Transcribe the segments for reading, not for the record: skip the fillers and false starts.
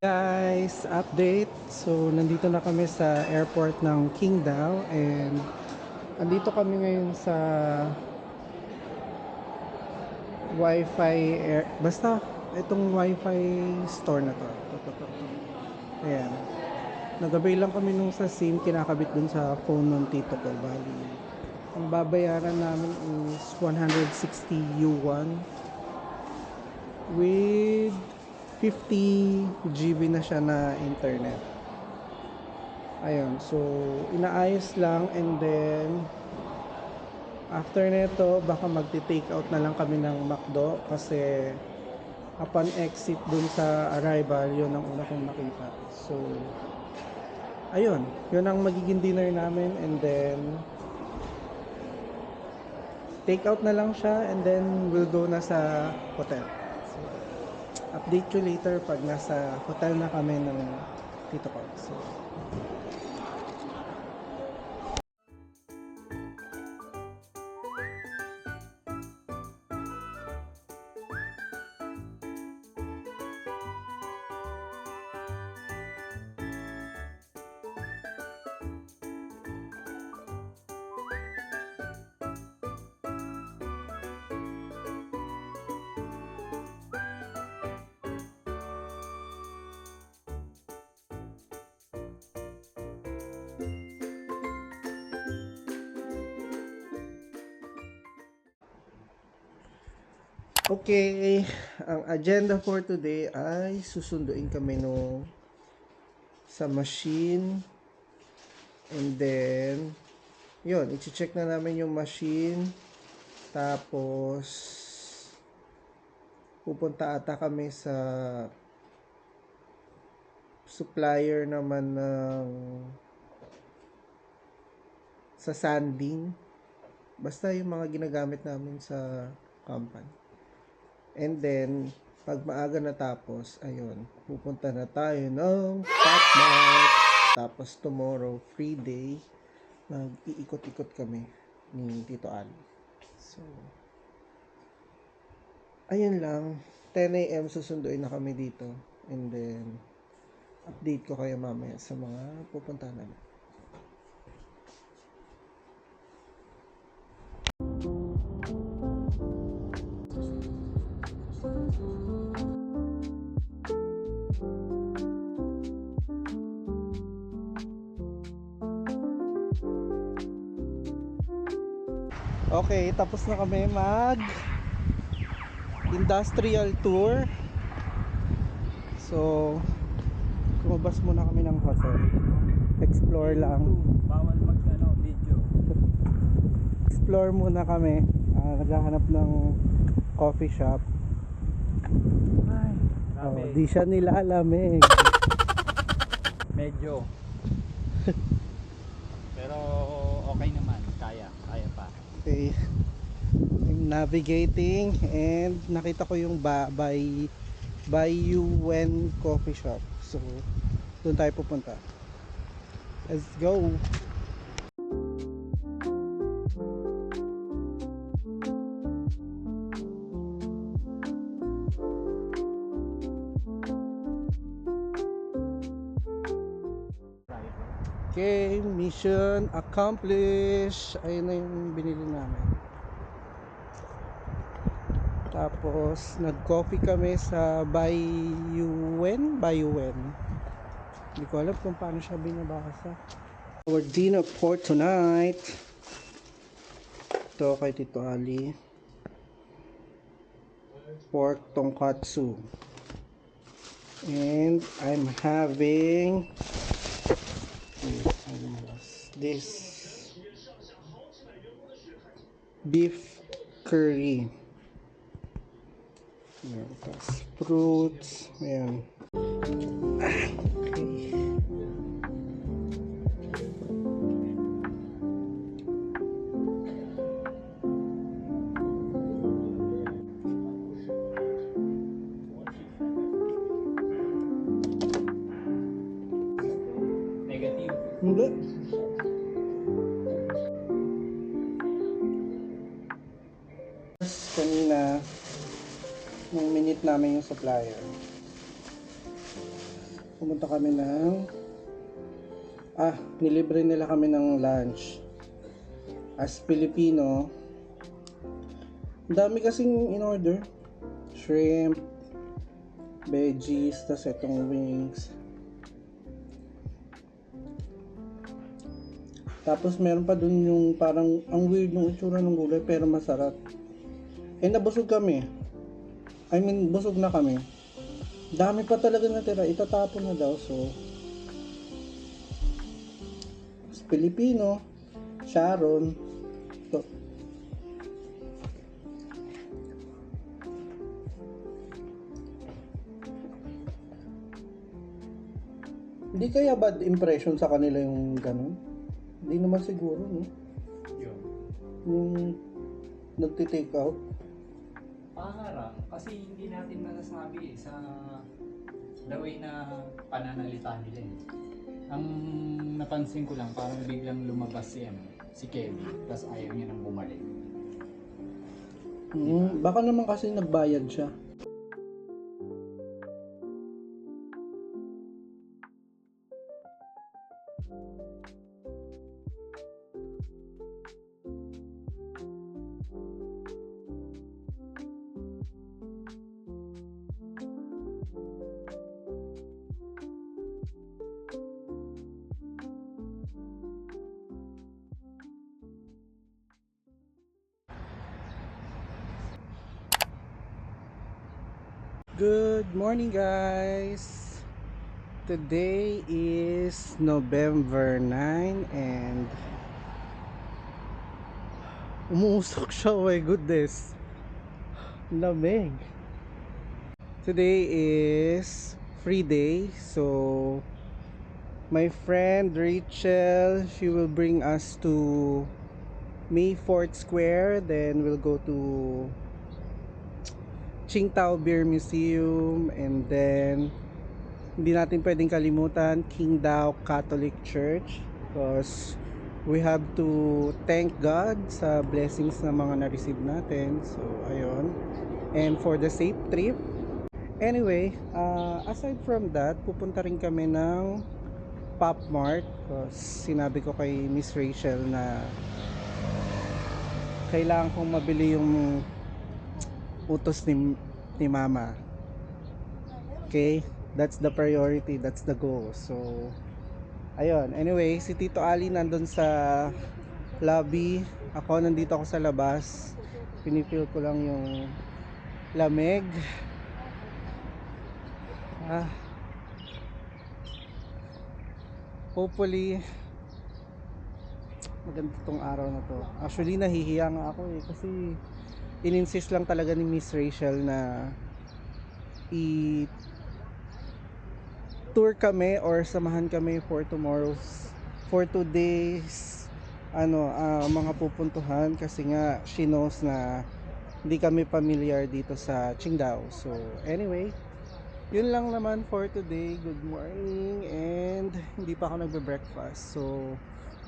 Guys, update. So, nandito na kami sa airport ng Qingdao and andito kami ngayon sa Wi-Fi basta itong Wi-Fi store na to. Ayan. Nagabay lang kami nung sa SIM kinakabit dun sa phone ng tito ko. Bali, ang babayaran namin is 160 yuan with 50 GB na siya na internet. Ayun, so inaayos lang and then after nito baka magti-take out na lang kami ng McDo kasi upon exit dun sa arrival yun ang una kong nakita. So ayun, yun ang magiging dinner namin and then take out na lang siya and then we'll go na sa hotel. So update you later pag nasa hotel na kami ng tito ko. So okay, ang agenda for today ay susunduin kami no sa machine and then yun, i-check na namin yung machine tapos pupunta ata kami sa supplier naman ng sa sanding basta yung mga ginagamit namin sa company. And then, pag maaga natapos, ayun, pupunta na tayo ng Fatmart. Tapos tomorrow, free day, mag-iikot-ikot kami ni Tito Ali. So, ayun lang. 10 a.m. susunduin na kami dito. And then, update ko kayo mamaya sa mga pupunta namin. Okay, tapos na kami mag industrial tour. So, kumabas muna kami ng hotel. Explore lang. Bawal mag video. Explore muna kami. Naghahanap ng coffee shop. Ay, Oh, di siya nilalamig. medyo. Pero okay naman, kaya pa. Okay. I'm navigating and nakita ko yung by Yuen coffee shop. So, doon tayo pupunta. Let's go. Okay, mission accomplished. Ayun na yung binili namin. Tapos nag-coffee kami sa Bayuen. Hindi ko alam kung paano siya binabasa. Our dinner for tonight. Ito kay Tito Ali. Pork tonkatsu. And I'm having this beef curry. Ayan, tapos fruits. Ayan. Negative. Hindi. Kanina, nung minute namin yung supplier. pumunta kami ng nilibre nila kami ng lunch. As Filipino, ang dami kasing in order. Shrimp, veggies, tas itong wings. Tapos meron pa dun yung parang ang weird ng itsura ng gulay pero masarap. Nabusog kami. I mean, busog na kami. Dami pa talaga natira. Itatapon na daw. So, Filipino, Sharon. So, hindi kaya bad impression sa kanila yung ganun? Hindi naman siguro, no? Yun. Yung nagti-take out. Parang, kasi hindi natin masasabi sa the way na pananalita nila eh. Ang napansin ko lang, parang biglang lumabas si Kevin, tapos ayaw niya nang bumalik. Baka naman kasi nagbayad siya. Good morning, guys. Today is November 9 and umuusok siya. Oh my goodness, lamig. Today is free day, so my friend Rachel, she will bring us to May 4th Square, then we'll go to Qingdao Beer Museum, and then hindi natin pwedeng kalimutan Qingdao Catholic Church because we have to thank God sa blessings na mga na-receive natin. So ayun, and for the safe trip. Anyway, aside from that, pupunta rin kami ng Pop Mart because sinabi ko kay Miss Rachel na kailangan kong mabili yung utos ni mama. Okay, that's the priority, that's the goal. So ayun, anyway, si Tito Ali nandun sa lobby, ako nandito ako sa labas, pinifeel ko lang yung lamig. Hopefully maganda tong araw na to. Actually nahihiya nga ako kasi in-insist lang talaga ni Miss Rachel na tour kami or samahan kami for for 2 days mga pupuntuhan kasi nga she knows na hindi kami familiar dito sa Qingdao. So anyway, yun lang naman for today. Good morning, and hindi pa ako nagbe-breakfast, so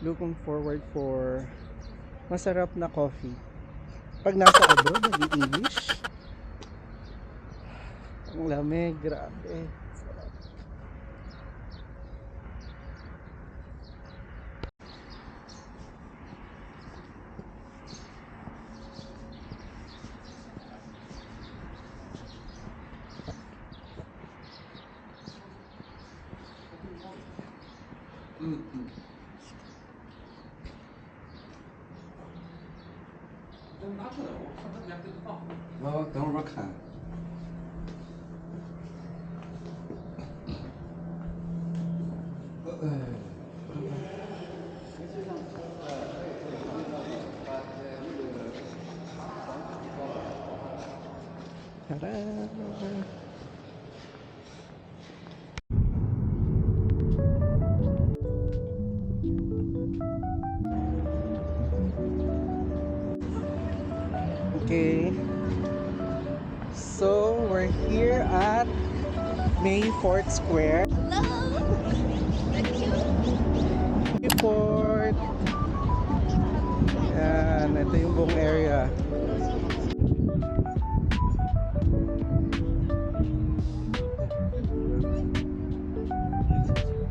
looking forward for masarap na coffee. Pag nasa abroad, nag-English. Ang lamig, grabe. Sarap.等会儿看。Okay, so we're here at May 4th Square. May 4th. Yan, ito yung buong area.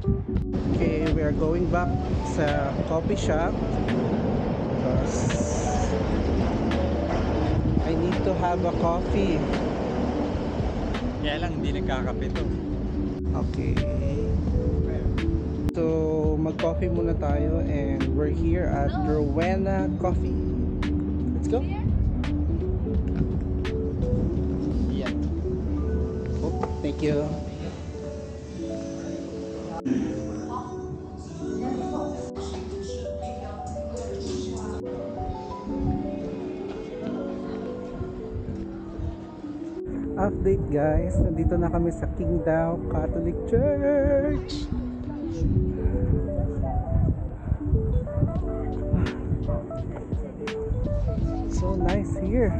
Okay, we are going back sa coffee shop because I need to have a coffee. Kaya lang, hindi nagkakape to. Okay. So, mag-coffee muna tayo and we're here at Rowena Coffee. Let's go. Yeah. Oh, thank you. Update guys, nandito na kami sa Qingdao Catholic Church. So nice here.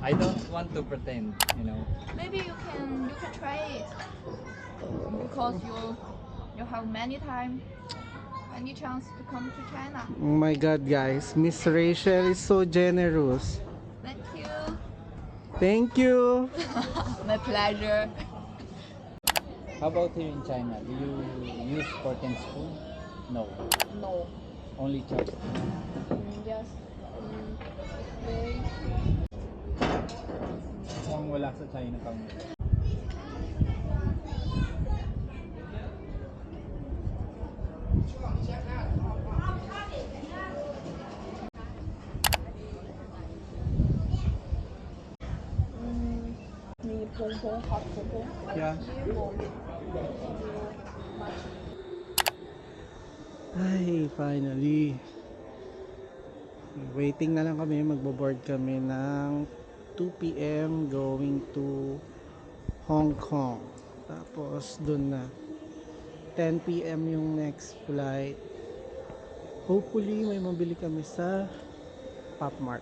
I don't want to pretend, you know. Maybe you can try it because you have many chance to come to China. Oh my god guys, Miss Rachel is so generous. Thank you. Thank you. My pleasure. How about here in China? Do you use fork and spoon? No. No. Only chopstick. Yes. Very. Mukhang wala sa China pang. Yeah. Ay, finally. Waiting na lang kami, magbo-board kami ng 2 p.m. going to Hong Kong. Tapos dun na 10 p.m. yung next flight. Hopefully may mabili kami sa Pop Mart.